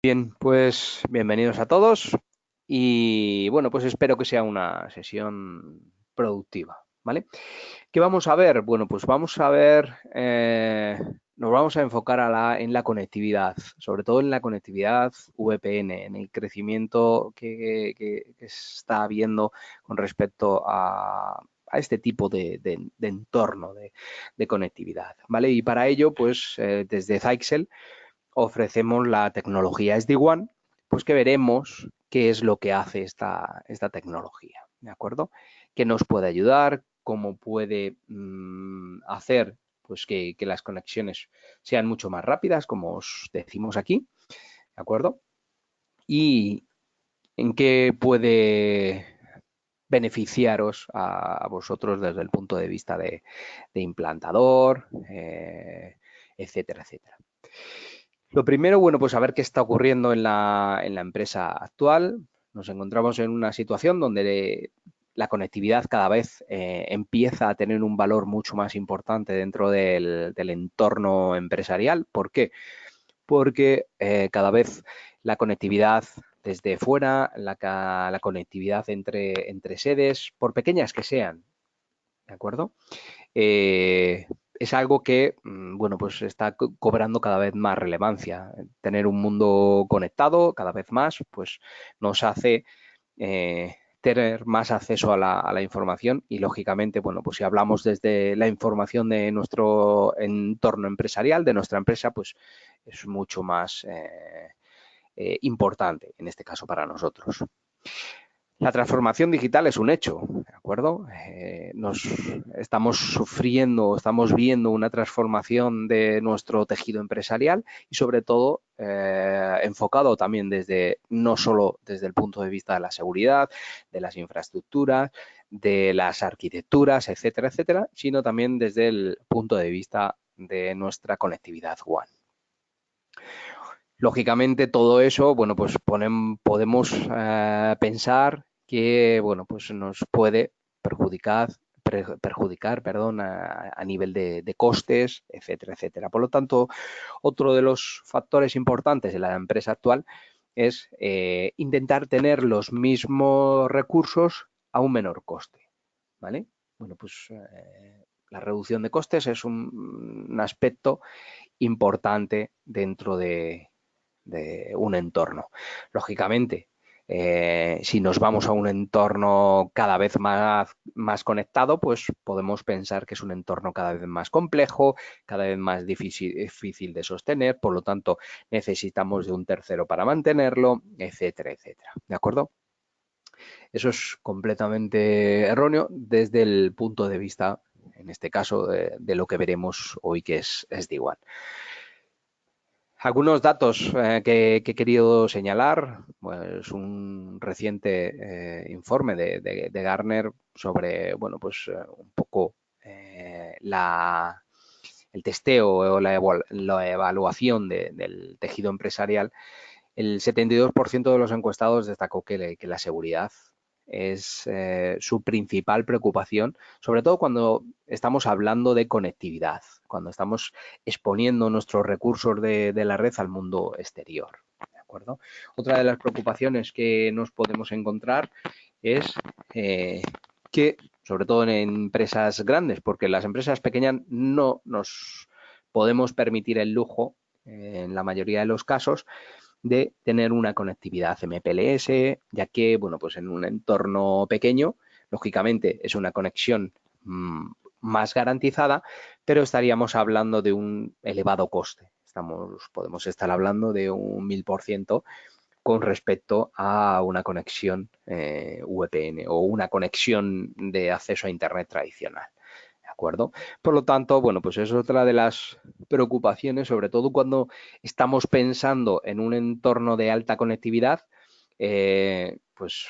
Bien, pues bienvenidos a todos y bueno, pues espero que sea una sesión productiva, ¿vale? ¿Qué vamos a ver? Bueno, pues vamos a ver, nos vamos a enfocar en la conectividad, sobre todo en la conectividad VPN, en el crecimiento que está habiendo con respecto a este tipo de entorno de conectividad, ¿vale? Y para ello, pues desde Zyxel ofrecemos la tecnología SD-WAN, pues que veremos qué es lo que hace esta tecnología, ¿de acuerdo? ¿Qué nos puede ayudar? ¿Cómo puede hacer pues que las conexiones sean mucho más rápidas, como os decimos aquí, ¿de acuerdo? Y en qué puede beneficiaros a vosotros desde el punto de vista de implantador, etcétera, etcétera. Lo primero, bueno, pues saber qué está ocurriendo en la empresa actual. Nos encontramos en una situación donde la conectividad cada vez empieza a tener un valor mucho más importante dentro del entorno empresarial. ¿Por qué? Porque cada vez la conectividad desde fuera, la conectividad entre sedes, por pequeñas que sean, ¿de acuerdo? eh, es algo que, bueno, pues está cobrando cada vez más relevancia. Tener un mundo conectado cada vez más, pues nos hace tener más acceso a la información y, lógicamente, bueno, pues si hablamos desde la información de nuestro entorno empresarial, de nuestra empresa, pues es mucho más importante, en este caso, para nosotros. La transformación digital es un hecho, ¿de acuerdo? Nos estamos sufriendo, estamos viendo una transformación de nuestro tejido empresarial y, sobre todo, enfocado también no solo desde el punto de vista de la seguridad, de las infraestructuras, de las arquitecturas, etcétera, etcétera, sino también desde el punto de vista de nuestra conectividad WAN. Lógicamente, todo eso, bueno, pues podemos pensar que, bueno, pues nos puede perjudicar, perdón, a nivel de costes, etcétera, etcétera. Por lo tanto, otro de los factores importantes de la empresa actual es intentar tener los mismos recursos a un menor coste, ¿vale? Bueno, pues la reducción de costes es un aspecto importante dentro de un entorno. Lógicamente, si nos vamos a un entorno cada vez más conectado, pues podemos pensar que es un entorno cada vez más complejo, cada vez más difícil de sostener, por lo tanto necesitamos de un tercero para mantenerlo, etcétera, etcétera. ¿De acuerdo? Eso es completamente erróneo desde el punto de vista, en este caso, de lo que veremos hoy, que es SD-WAN. Algunos datos que he querido señalar, pues un reciente informe de Gartner sobre, bueno, pues un poco el testeo o la evaluación del tejido empresarial. El 72% de los encuestados destacó que la seguridad es su principal preocupación, sobre todo cuando estamos hablando de conectividad, cuando estamos exponiendo nuestros recursos de la red al mundo exterior. ¿De acuerdo? Otra de las preocupaciones que nos podemos encontrar es que, sobre todo en empresas grandes, porque las empresas pequeñas no nos podemos permitir el lujo, en la mayoría de los casos, de tener una conectividad MPLS, ya que, bueno, pues en un entorno pequeño, lógicamente es una conexión más garantizada, pero estaríamos hablando de un elevado coste. Podemos estar hablando de un 1000% con respecto a una conexión VPN o una conexión de acceso a Internet tradicional. ¿De acuerdo? Por lo tanto, bueno, pues es otra de las preocupaciones, sobre todo cuando estamos pensando en un entorno de alta conectividad, pues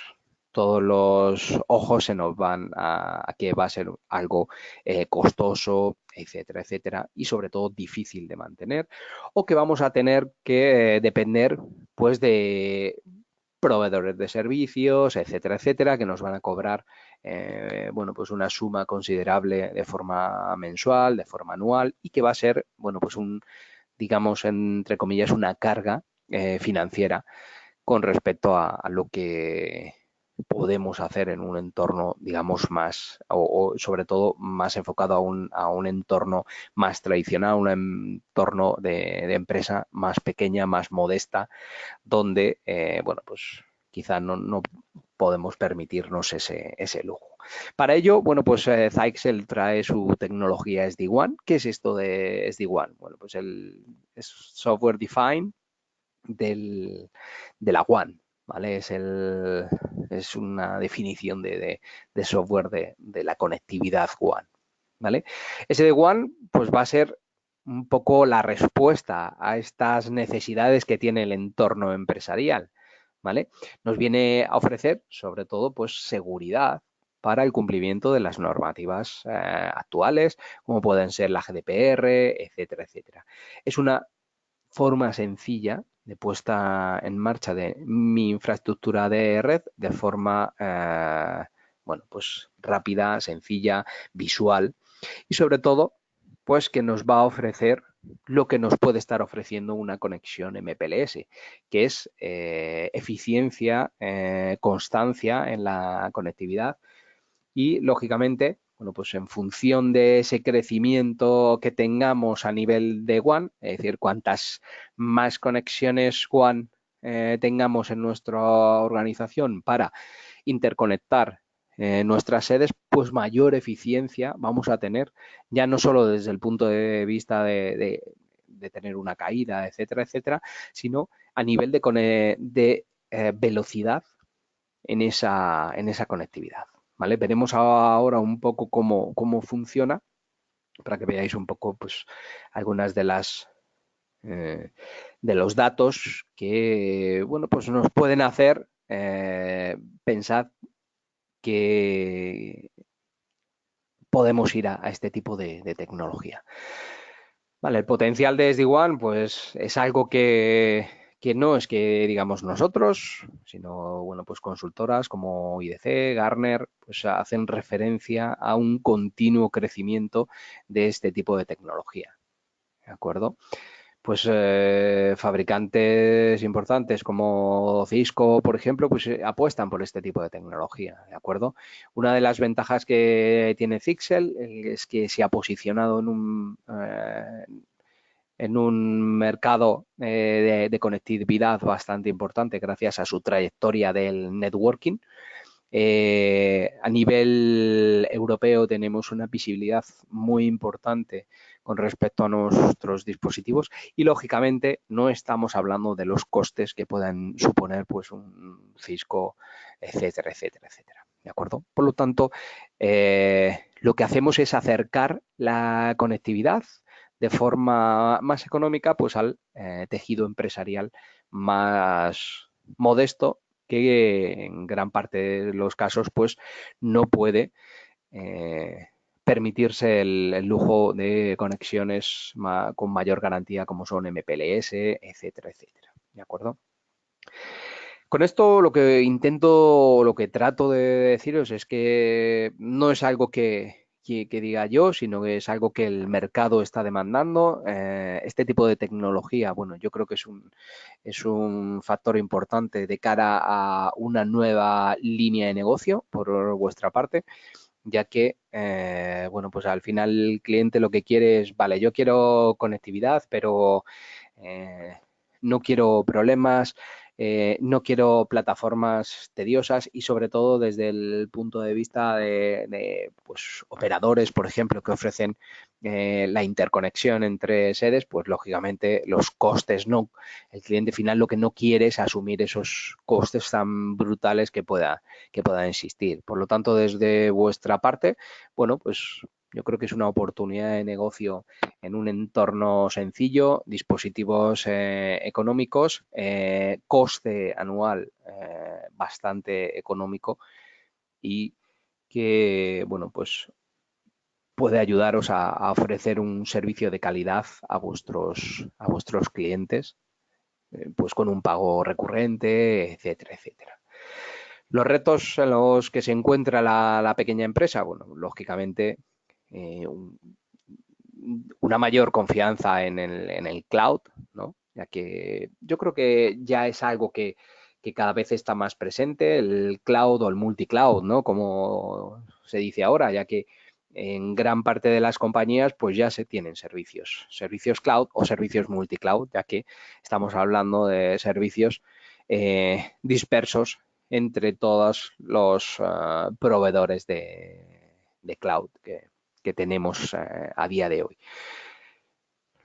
todos los ojos se nos van a que va a ser algo costoso, etcétera, etcétera, y sobre todo difícil de mantener, o que vamos a tener que depender pues de proveedores de servicios, etcétera, etcétera, que nos van a cobrar bueno, pues una suma considerable de forma mensual, de forma anual, y que va a ser, bueno, pues digamos, entre comillas, una carga financiera con respecto a lo que podemos hacer en un entorno, digamos, más, o sobre todo más enfocado a un entorno más tradicional, un entorno de empresa más pequeña, más modesta, donde, bueno, pues quizá no podemos permitirnos ese lujo. Para ello, bueno, pues Zyxel trae su tecnología SD-WAN. ¿Qué es esto de SD-WAN? Bueno, pues es software defined de la WAN, ¿vale? Es una definición de software de la conectividad WAN, ¿vale? SD-WAN pues va a ser un poco la respuesta a estas necesidades que tiene el entorno empresarial, ¿vale? Nos viene a ofrecer, sobre todo, pues seguridad para el cumplimiento de las normativas actuales, como pueden ser la GDPR, etcétera, etcétera. Es una forma sencilla de puesta en marcha de mi infraestructura de red de forma, bueno, pues rápida, sencilla, visual y sobre todo, pues que nos va a ofrecer lo que nos puede estar ofreciendo una conexión MPLS, que es eficiencia, constancia en la conectividad y, lógicamente, bueno, pues en función de ese crecimiento que tengamos a nivel de WAN, es decir, cuantas más conexiones WAN tengamos en nuestra organización para interconectar nuestras sedes, pues mayor eficiencia vamos a tener, ya no solo desde el punto de vista de tener una caída, etcétera, etcétera, sino a nivel de velocidad en esa conectividad. ¿Vale? Veremos ahora un poco cómo funciona para que veáis un poco pues, algunas de los datos que bueno, pues nos pueden hacer pensar que podemos ir a este tipo de tecnología. Vale, el potencial de SD-WAN pues es algo que no es que digamos nosotros, sino bueno, pues consultoras como IDC, Gartner, pues hacen referencia a un continuo crecimiento de este tipo de tecnología. ¿De acuerdo? Pues fabricantes importantes como Cisco, por ejemplo, pues apuestan por este tipo de tecnología, ¿de acuerdo? Una de las ventajas que tiene Zyxel es que se ha posicionado en un mercado de conectividad bastante importante gracias a su trayectoria del networking. A nivel europeo tenemos una visibilidad muy importante con respecto a nuestros dispositivos y lógicamente no estamos hablando de los costes que puedan suponer pues un Cisco, etcétera, etcétera, etcétera. ¿De acuerdo? Por lo tanto, lo que hacemos es acercar la conectividad de forma más económica pues al tejido empresarial más modesto que en gran parte de los casos pues no puede permitirse el lujo de conexiones con mayor garantía como son MPLS, etcétera, etcétera. ¿De acuerdo? Con esto lo que intento, lo que trato de deciros es que no es algo que diga yo, sino que es algo que el mercado está demandando. Este tipo de tecnología, bueno, yo creo que es un factor importante de cara a una nueva línea de negocio por vuestra parte, ya que, bueno, pues al final el cliente lo que quiere es, vale, yo quiero conectividad, pero no quiero problemas, no quiero plataformas tediosas y sobre todo desde el punto de vista de pues, operadores, por ejemplo, que ofrecen la interconexión entre sedes, pues lógicamente los costes no. El cliente final lo que no quiere es asumir esos costes tan brutales que puedan existir. Por lo tanto, desde vuestra parte, bueno, pues yo creo que es una oportunidad de negocio en un entorno sencillo, dispositivos económicos, coste anual bastante económico y que, bueno, pues puede ayudaros a ofrecer un servicio de calidad a vuestros clientes, pues con un pago recurrente, etcétera, etcétera. Los retos en los que se encuentra la pequeña empresa, bueno, lógicamente una mayor confianza en el cloud, ¿no? ya que yo creo que ya es algo que cada vez está más presente, el cloud o el multicloud, ¿no? Como se dice ahora, ya que en gran parte de las compañías pues ya se tienen servicios cloud o servicios multicloud, ya que estamos hablando de servicios dispersos entre todos los proveedores de cloud que tenemos a día de hoy.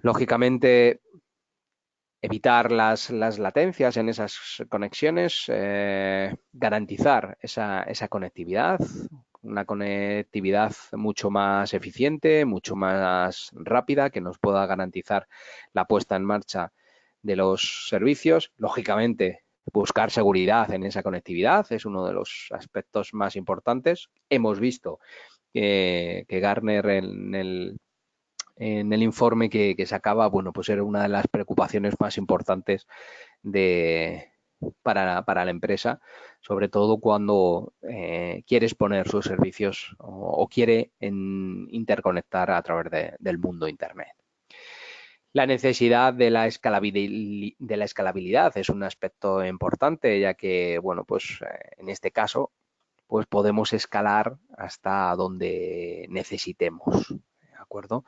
Lógicamente, evitar las latencias en esas conexiones, garantizar esa conectividad, una conectividad mucho más eficiente, mucho más rápida, que nos pueda garantizar la puesta en marcha de los servicios. Lógicamente, buscar seguridad en esa conectividad es uno de los aspectos más importantes. Hemos visto que Gartner en el informe que sacaba, bueno, pues era una de las preocupaciones más importantes para la empresa, sobre todo cuando quiere exponer sus servicios o quiere interconectar a través del mundo Internet. La necesidad de la escalabilidad es un aspecto importante, ya que, bueno, pues en este caso, pues podemos escalar hasta donde necesitemos, ¿de acuerdo?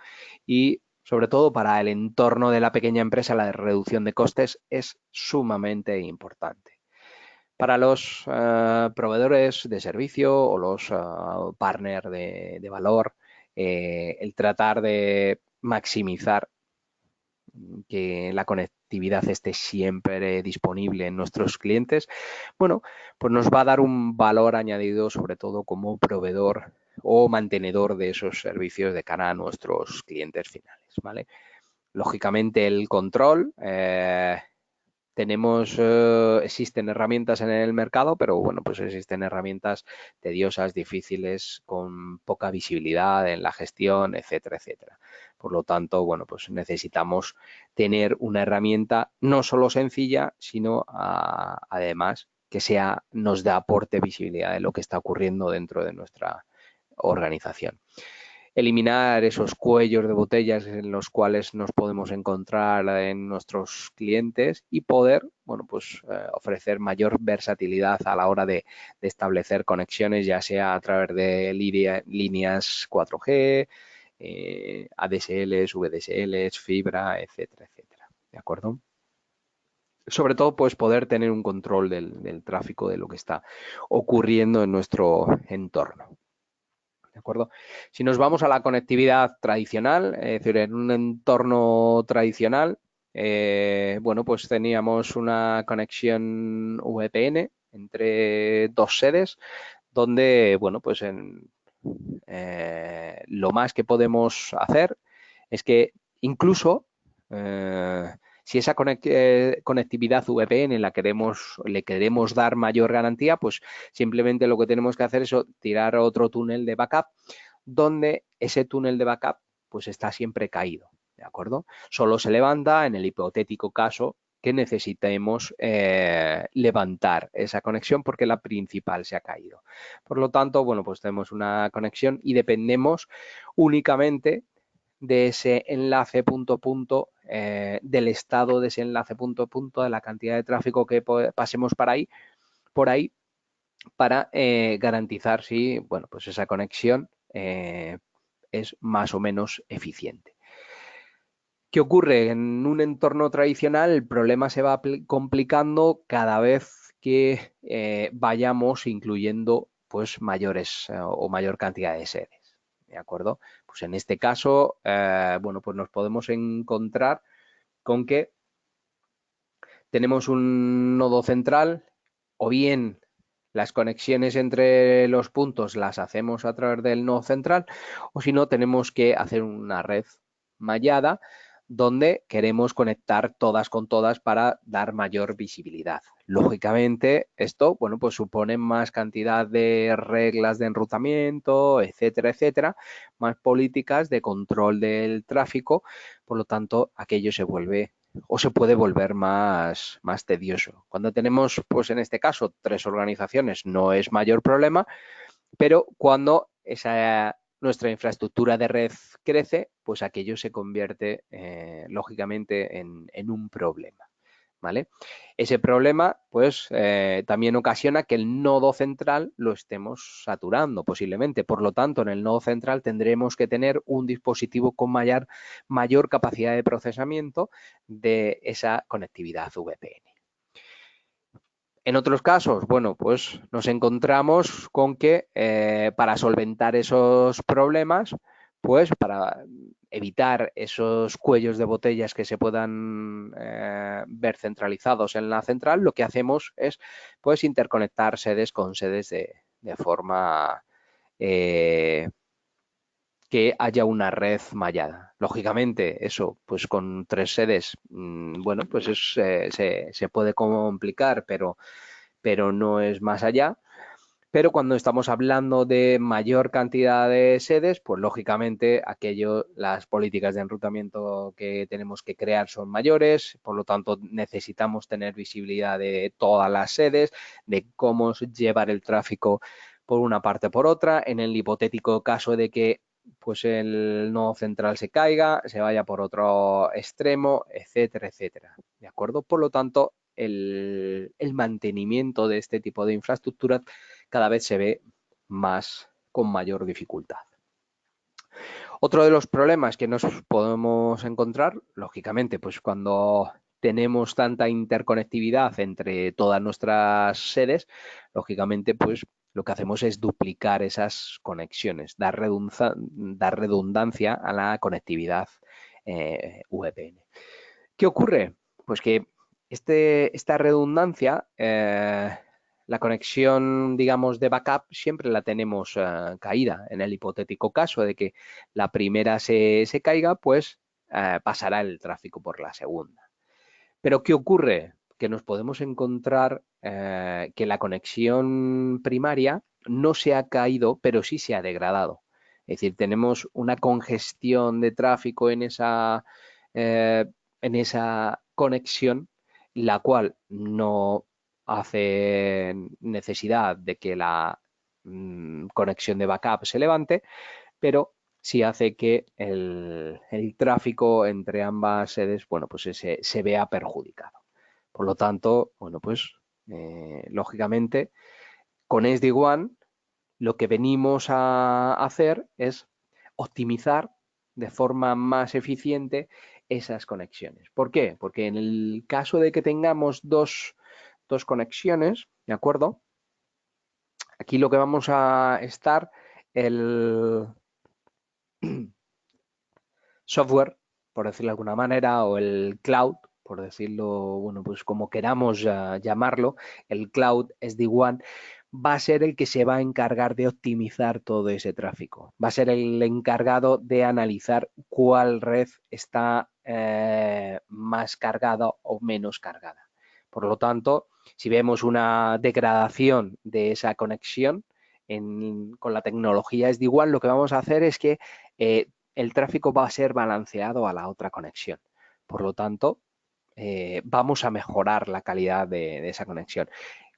Y sobre todo para el entorno de la pequeña empresa, la reducción de costes es sumamente importante. Para los proveedores de servicio o los partners de valor, el tratar de maximizar que la conectividad esté siempre disponible en nuestros clientes, bueno, pues nos va a dar un valor añadido, sobre todo como proveedor o mantenedor de esos servicios de cara a nuestros clientes finales, ¿vale? Lógicamente el control, existen herramientas en el mercado, pero bueno, pues existen herramientas tediosas, difíciles, con poca visibilidad en la gestión, etcétera, etcétera. Por lo tanto, bueno, pues necesitamos tener una herramienta no solo sencilla, sino además que nos da aporte visibilidad de lo que está ocurriendo dentro de nuestra organización. Eliminar esos cuellos de botellas en los cuales nos podemos encontrar en nuestros clientes y poder, bueno, pues ofrecer mayor versatilidad a la hora de establecer conexiones, ya sea a través de líneas 4G, ADSLs, VDSLs, fibra, etcétera, etcétera. ¿De acuerdo? Sobre todo, pues poder tener un control del tráfico, de lo que está ocurriendo en nuestro entorno. ¿De acuerdo? Si nos vamos a la conectividad tradicional, es decir, en un entorno tradicional, bueno, pues teníamos una conexión VPN entre dos sedes, donde, bueno, pues lo más que podemos hacer es que incluso si esa conectividad VPN le queremos dar mayor garantía, pues simplemente lo que tenemos que hacer es tirar otro túnel de backup, donde ese túnel de backup pues está siempre caído, ¿de acuerdo? Solo se levanta en el hipotético caso que necesitemos levantar esa conexión porque la principal se ha caído. Por lo tanto, bueno, pues tenemos una conexión y dependemos únicamente de ese enlace punto a punto, del estado de ese enlace punto a punto, de la cantidad de tráfico que pasemos por ahí para garantizar si, bueno, pues esa conexión es más o menos eficiente. ¿Qué ocurre? En un entorno tradicional el problema se va complicando cada vez que vayamos incluyendo pues mayores o mayor cantidad de sedes. ¿De acuerdo? Pues en este caso, bueno, pues nos podemos encontrar con que tenemos un nodo central o bien las conexiones entre los puntos las hacemos a través del nodo central o si no tenemos que hacer una red mallada donde queremos conectar todas con todas para dar mayor visibilidad. Lógicamente, esto, bueno, pues supone más cantidad de reglas de enrutamiento, etcétera, etcétera, más políticas de control del tráfico, por lo tanto, aquello se vuelve o se puede volver más tedioso. Cuando tenemos, pues en este caso, 3 organizaciones no es mayor problema, pero cuando nuestra infraestructura de red crece, pues aquello se convierte lógicamente en un problema. ¿Vale? Ese problema, pues, también ocasiona que el nodo central lo estemos saturando posiblemente. Por lo tanto, en el nodo central tendremos que tener un dispositivo con mayor capacidad de procesamiento de esa conectividad VPN. En otros casos, bueno, pues nos encontramos con que para solventar esos problemas, pues para evitar esos cuellos de botellas que se puedan ver centralizados en la central, lo que hacemos es pues interconectar sedes con sedes de forma que haya una red mallada. Lógicamente, eso, pues con 3 sedes, bueno, pues se puede complicar, pero no es más allá. Pero cuando estamos hablando de mayor cantidad de sedes, pues lógicamente las políticas de enrutamiento que tenemos que crear son mayores, por lo tanto necesitamos tener visibilidad de todas las sedes, de cómo llevar el tráfico por una parte o por otra, en el hipotético caso de que pues el nodo central se caiga, se vaya por otro extremo, etcétera, etcétera. ¿De acuerdo? Por lo tanto, el mantenimiento de este tipo de infraestructuras cada vez se ve más con mayor dificultad. Otro de los problemas que nos podemos encontrar, lógicamente, pues cuando tenemos tanta interconectividad entre todas nuestras sedes, lógicamente, pues lo que hacemos es duplicar esas conexiones, dar redundancia a la conectividad VPN. ¿Qué ocurre? Pues que esta redundancia, la conexión, digamos, de backup siempre la tenemos caída. En el hipotético caso de que la primera se caiga, pues pasará el tráfico por la segunda. Pero ¿qué ocurre? Que nos podemos encontrar que la conexión primaria no se ha caído, pero sí se ha degradado. Es decir, tenemos una congestión de tráfico eh, en esa conexión, la cual no hace necesidad de que la conexión de backup se levante, pero sí hace que el tráfico entre ambas sedes, bueno, pues se vea perjudicado. Por lo tanto, bueno, pues lógicamente con SD-WAN lo que venimos a hacer es optimizar de forma más eficiente esas conexiones. ¿Por qué? Porque en el caso de que tengamos dos conexiones, ¿de acuerdo? Aquí lo que vamos a estar, el software, por decirlo de alguna manera, o el cloud, por decirlo, bueno, pues como queramos llamarlo, el cloud SD-WAN va a ser el que se va a encargar de optimizar todo ese tráfico. Va a ser el encargado de analizar cuál red está más cargada o menos cargada. Por lo tanto, si vemos una degradación de esa conexión con la tecnología SD-WAN, lo que vamos a hacer es que el tráfico va a ser balanceado a la otra conexión. Por lo tanto, vamos a mejorar la calidad de esa conexión.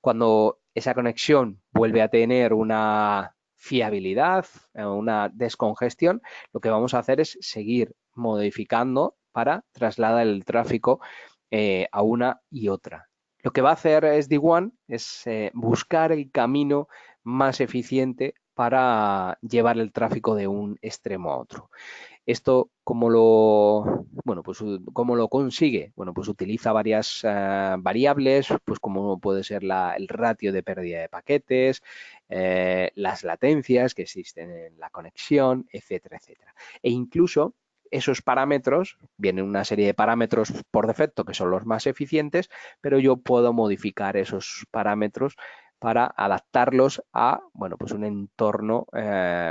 Cuando esa conexión vuelve a tener una fiabilidad, una descongestión, lo que vamos a hacer es seguir modificando para trasladar el tráfico a una y otra. Lo que va a hacer SD-WAN es buscar el camino más eficiente para llevar el tráfico de un extremo a otro. Esto, ¿cómo lo consigue? Bueno, pues utiliza varias variables, pues como puede ser el ratio de pérdida de paquetes, las latencias que existen en la conexión, etcétera, etcétera. E incluso esos parámetros, vienen una serie de parámetros por defecto que son los más eficientes, pero yo puedo modificar esos parámetros para adaptarlos a, bueno, pues un entorno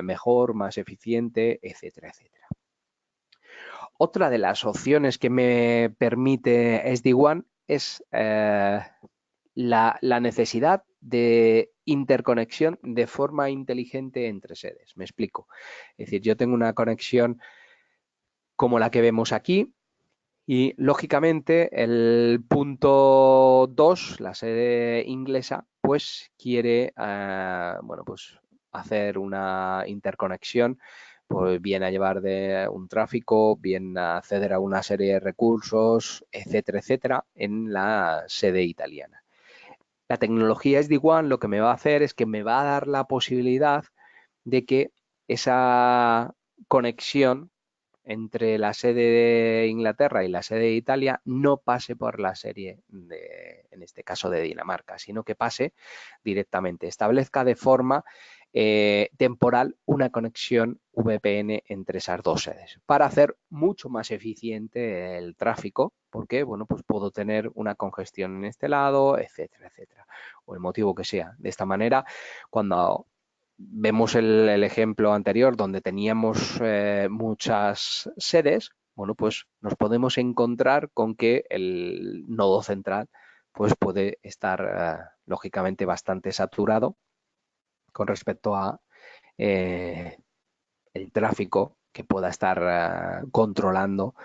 mejor, más eficiente, etcétera, etcétera. Otra de las opciones que me permite SD-WAN es la necesidad de interconexión de forma inteligente entre sedes. Me explico. Es decir, yo tengo una conexión como la que vemos aquí y, lógicamente, el punto 2, la sede inglesa, pues quiere, bueno, pues hacer una interconexión pues bien a llevar de un tráfico, bien a acceder a una serie de recursos, etcétera, etcétera, en la sede italiana. La tecnología SD-WAN lo que me va a hacer es que me va a dar la posibilidad de que esa conexión entre la sede de Inglaterra y la sede de Italia no pase por la serie en este caso de Dinamarca, sino que pase directamente, establezca de forma temporal una conexión VPN entre esas dos sedes para hacer mucho más eficiente el tráfico, porque bueno, pues puedo tener una congestión en este lado, etcétera, etcétera, o el motivo que sea. De esta manera, cuando vemos el ejemplo anterior donde teníamos muchas sedes, bueno, pues nos podemos encontrar con que el nodo central pues puede estar lógicamente bastante saturado con respecto a eh, el tráfico que pueda estar controlando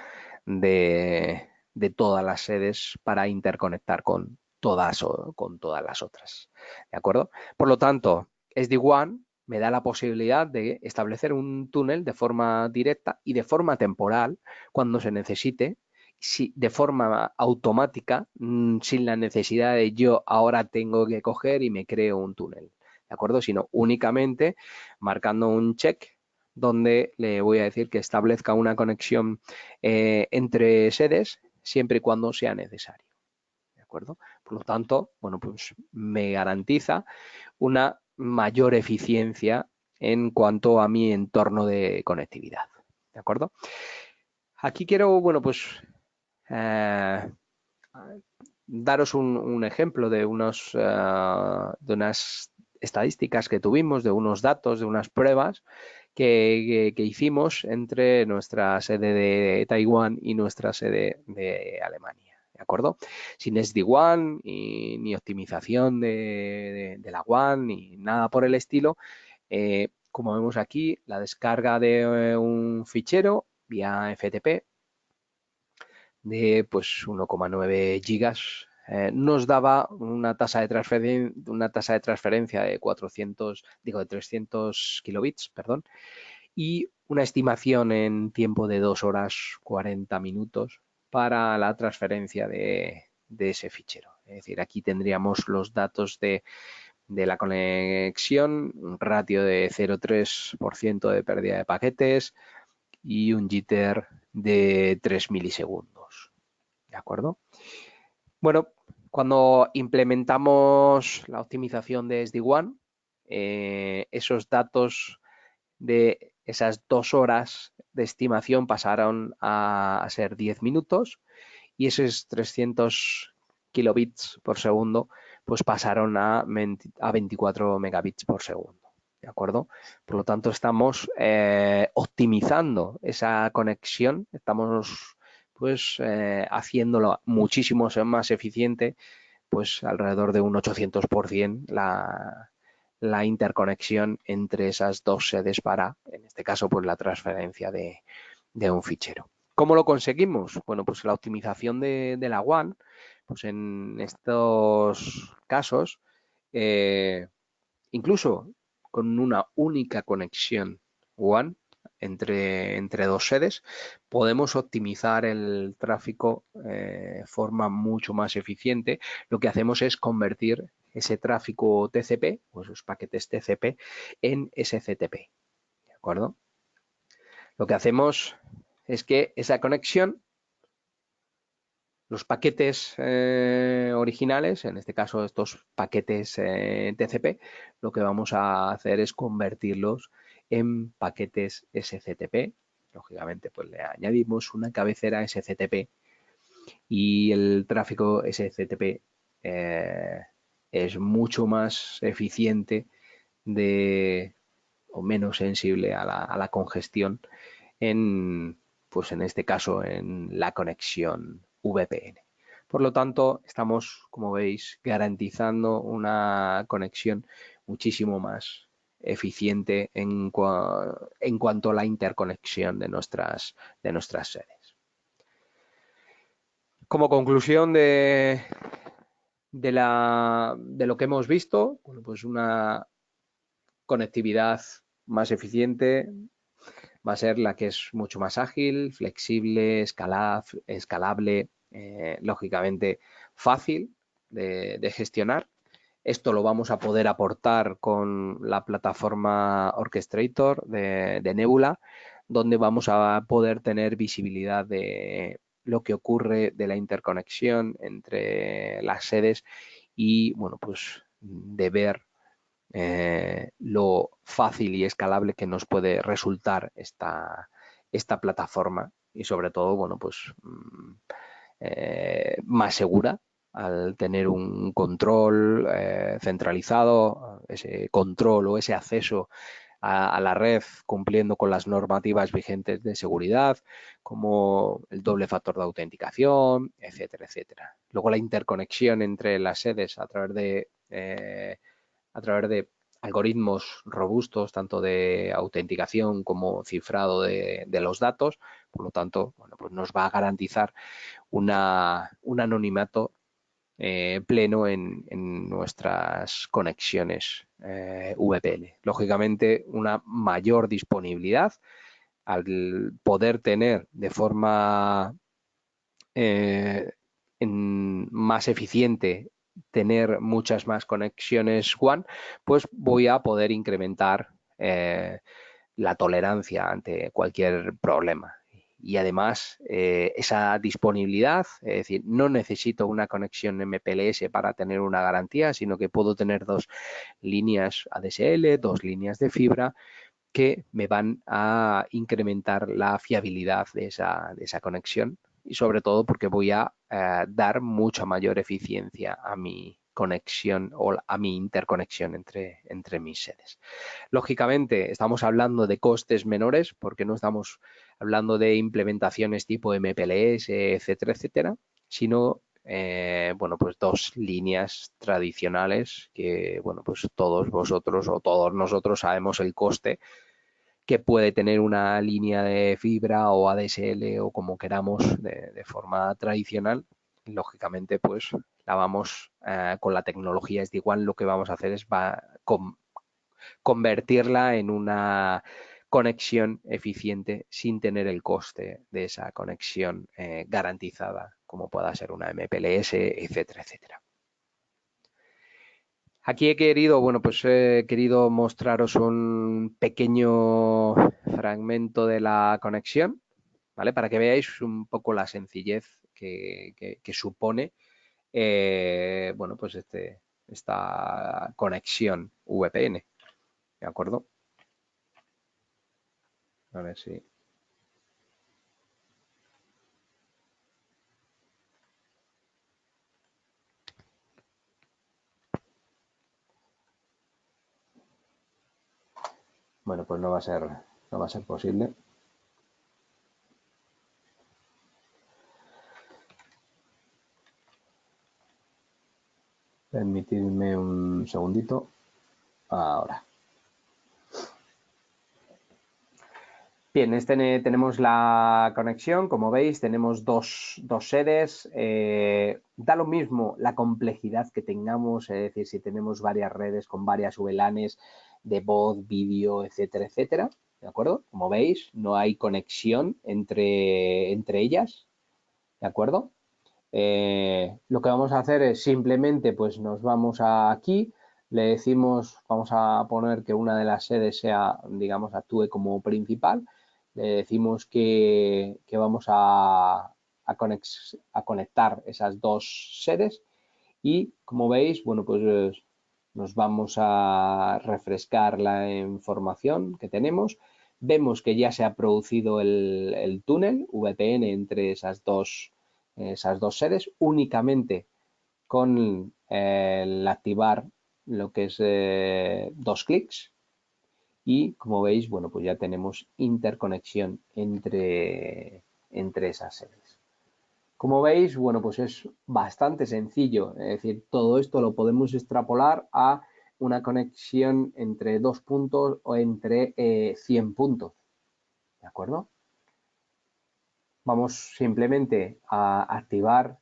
de todas las sedes para interconectar con todas las otras. ¿De acuerdo? Por lo tanto, SD-WAN me da la posibilidad de establecer un túnel de forma directa y de forma temporal cuando se necesite, de forma automática, sin la necesidad de yo ahora tengo que coger y me creo un túnel. ¿De acuerdo? Sino únicamente marcando un check donde le voy a decir que establezca una conexión entre sedes siempre y cuando sea necesario. ¿De acuerdo? Por lo tanto, bueno, pues me garantiza una mayor eficiencia en cuanto a mi entorno de conectividad. ¿De acuerdo? Aquí quiero, bueno, pues eh, daros un ejemplo de de unas estadísticas que tuvimos, de unos datos, de unas pruebas que hicimos entre nuestra sede de Taiwán y nuestra sede de Alemania. ¿De acuerdo? Sin SD-WAN ni optimización de la WAN ni nada por el estilo. Como vemos aquí, la descarga de un fichero vía FTP de pues 1,9 gigas nos daba una tasa de transferencia de 300 kilobits, perdón, y una estimación en tiempo de 2 horas 40 minutos para la transferencia de ese fichero. Es decir, aquí tendríamos los datos de la conexión, un ratio de 0,3% de pérdida de paquetes y un jitter de 3 milisegundos. ¿De acuerdo? Bueno, cuando implementamos la optimización de SD-WAN, esos datos de esas 2 horas de estimación pasaron a ser 10 minutos y esos 300 kilobits por segundo pues pasaron a 24 megabits por segundo. ¿De acuerdo? Por lo tanto, estamos optimizando esa conexión, estamos pues haciéndolo muchísimo más eficiente, pues alrededor de un 800% la interconexión entre esas dos sedes para, en este caso, pues la transferencia de un fichero. ¿Cómo lo conseguimos? Bueno, pues la optimización de la WAN, pues en estos casos, incluso con una única conexión WAN entre dos sedes, podemos optimizar el tráfico de forma mucho más eficiente. Lo que hacemos es convertir ese tráfico TCP o esos paquetes TCP en SCTP. ¿De acuerdo? Lo que hacemos es que esa conexión, los paquetes originales, en este caso estos paquetes TCP, lo que vamos a hacer es convertirlos en paquetes SCTP. Lógicamente, pues le añadimos una cabecera SCTP y el tráfico SCTP es mucho más eficiente o menos sensible a la congestión pues en este caso, en la conexión VPN. Por lo tanto, estamos, como veis, garantizando una conexión muchísimo más eficiente en cuanto a la interconexión de nuestras sedes. Como conclusión de lo que hemos visto, bueno, pues una conectividad más eficiente, va a ser la que es mucho más ágil, flexible, escalable, lógicamente fácil de gestionar. Esto lo vamos a poder aportar con la plataforma Orchestrator de Nebula, donde vamos a poder tener visibilidad de lo que ocurre, de la interconexión entre las sedes y, bueno, pues de ver lo fácil y escalable que nos puede resultar esta plataforma y sobre todo, bueno, pues más segura al tener un control centralizado, ese control o ese acceso a la red cumpliendo con las normativas vigentes de seguridad, como el doble factor de autenticación, etcétera, etcétera. Luego la interconexión entre las sedes a través de algoritmos robustos, tanto de autenticación como cifrado de los datos. Por lo tanto, bueno, pues nos va a garantizar un anonimato pleno en nuestras conexiones VPN. Lógicamente, una mayor disponibilidad al poder tener de forma más eficiente tener muchas más conexiones WAN, pues voy a poder incrementar la tolerancia ante cualquier problema. Y además, esa disponibilidad, es decir, no necesito una conexión MPLS para tener una garantía, sino que puedo tener dos líneas ADSL, dos líneas de fibra que me van a incrementar la fiabilidad de esa conexión y sobre todo porque voy a dar mucha mayor eficiencia a mi conexión o a mi interconexión entre mis sedes. Lógicamente, estamos hablando de costes menores porque no estamos hablando de implementaciones tipo MPLS, etcétera, etcétera, sino bueno, pues dos líneas tradicionales que, bueno, pues todos vosotros o todos nosotros sabemos el coste que puede tener una línea de fibra o ADSL o como queramos de forma tradicional. Lógicamente, pues la vamos con la tecnología SD-WAN, lo que vamos a hacer es convertirla en una conexión eficiente sin tener el coste de esa conexión garantizada, como pueda ser una MPLS, etcétera, etcétera. Aquí he querido, bueno, pues he querido mostraros un pequeño fragmento de la conexión, ¿vale? Para que veáis un poco la sencillez que supone, bueno, pues esta conexión VPN, ¿de acuerdo? A ver si... Bueno, pues no va a ser posible. Permitidme un segundito. Ahora. Bien, tenemos la conexión, como veis, tenemos dos sedes. Da lo mismo la complejidad que tengamos, es decir, si tenemos varias redes con varias VLANs de voz, vídeo, etcétera, etcétera. ¿De acuerdo? Como veis, no hay conexión entre ellas. ¿De acuerdo? Lo que vamos a hacer es simplemente, pues nos vamos aquí, le decimos, vamos a poner que una de las sedes sea, digamos, actúe como principal, le decimos que vamos a conectar esas dos sedes y, como veis, bueno, pues nos vamos a refrescar la información que tenemos. Vemos que ya se ha producido el túnel VPN entre esas dos sedes únicamente con el activar lo que es dos clics y como veis, bueno, pues ya tenemos interconexión entre esas sedes. Como veis, bueno, pues es bastante sencillo, es decir, todo esto lo podemos extrapolar a una conexión entre dos puntos o entre 100 puntos, ¿de acuerdo? Vamos simplemente a activar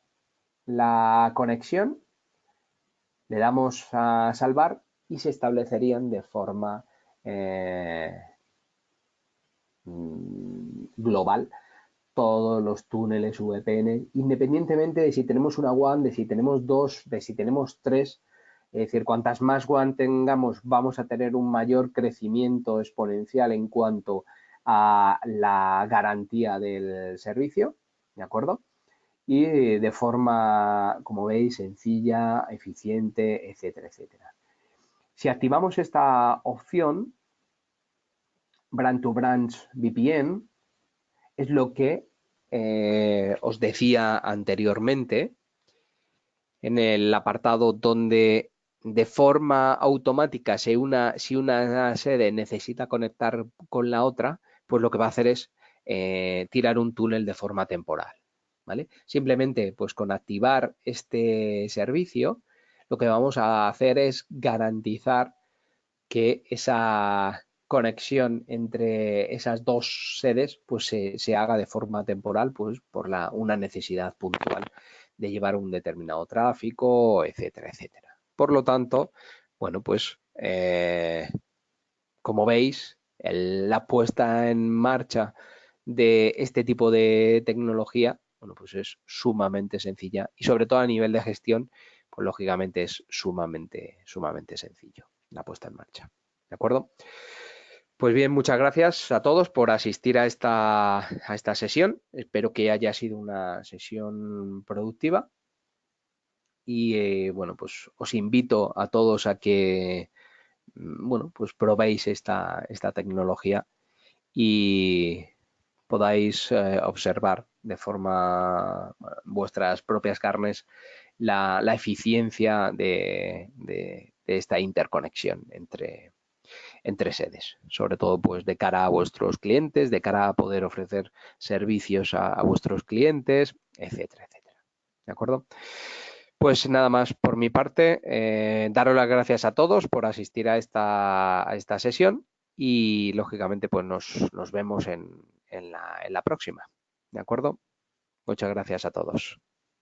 la conexión, le damos a salvar y se establecerían de forma global todos los túneles VPN, independientemente de si tenemos una WAN, de si tenemos dos, de si tenemos tres. Es decir, cuantas más WAN tengamos, vamos a tener un mayor crecimiento exponencial en cuanto a la garantía del servicio, ¿de acuerdo? Y de forma, como veis, sencilla, eficiente, etcétera, etcétera. Si activamos esta opción, Brand to Branch VPN, es lo que os decía anteriormente en el apartado donde de forma automática, si una sede necesita conectar con la otra, pues lo que va a hacer es tirar un túnel de forma temporal, ¿vale? Simplemente, pues con activar este servicio, lo que vamos a hacer es garantizar que esa conexión entre esas dos sedes pues se haga de forma temporal, pues por una necesidad puntual de llevar un determinado tráfico, etcétera, etcétera. Por lo tanto, bueno, pues como veis, la puesta en marcha de este tipo de tecnología, bueno, pues es sumamente sencilla y sobre todo a nivel de gestión, pues lógicamente es sumamente sencillo la puesta en marcha. ¿De acuerdo? Pues bien, muchas gracias a todos por asistir a esta sesión. Espero que haya sido una sesión productiva y bueno, pues os invito a todos a que bueno, pues probéis esta tecnología y podáis observar de forma vuestras propias carnes la eficiencia de esta interconexión entre sedes, sobre todo pues de cara a vuestros clientes, de cara a poder ofrecer servicios a vuestros clientes, etcétera, etcétera. ¿De acuerdo? Pues nada más por mi parte, daros las gracias a todos por asistir a esta sesión y lógicamente pues nos vemos en la próxima. ¿De acuerdo? Muchas gracias a todos.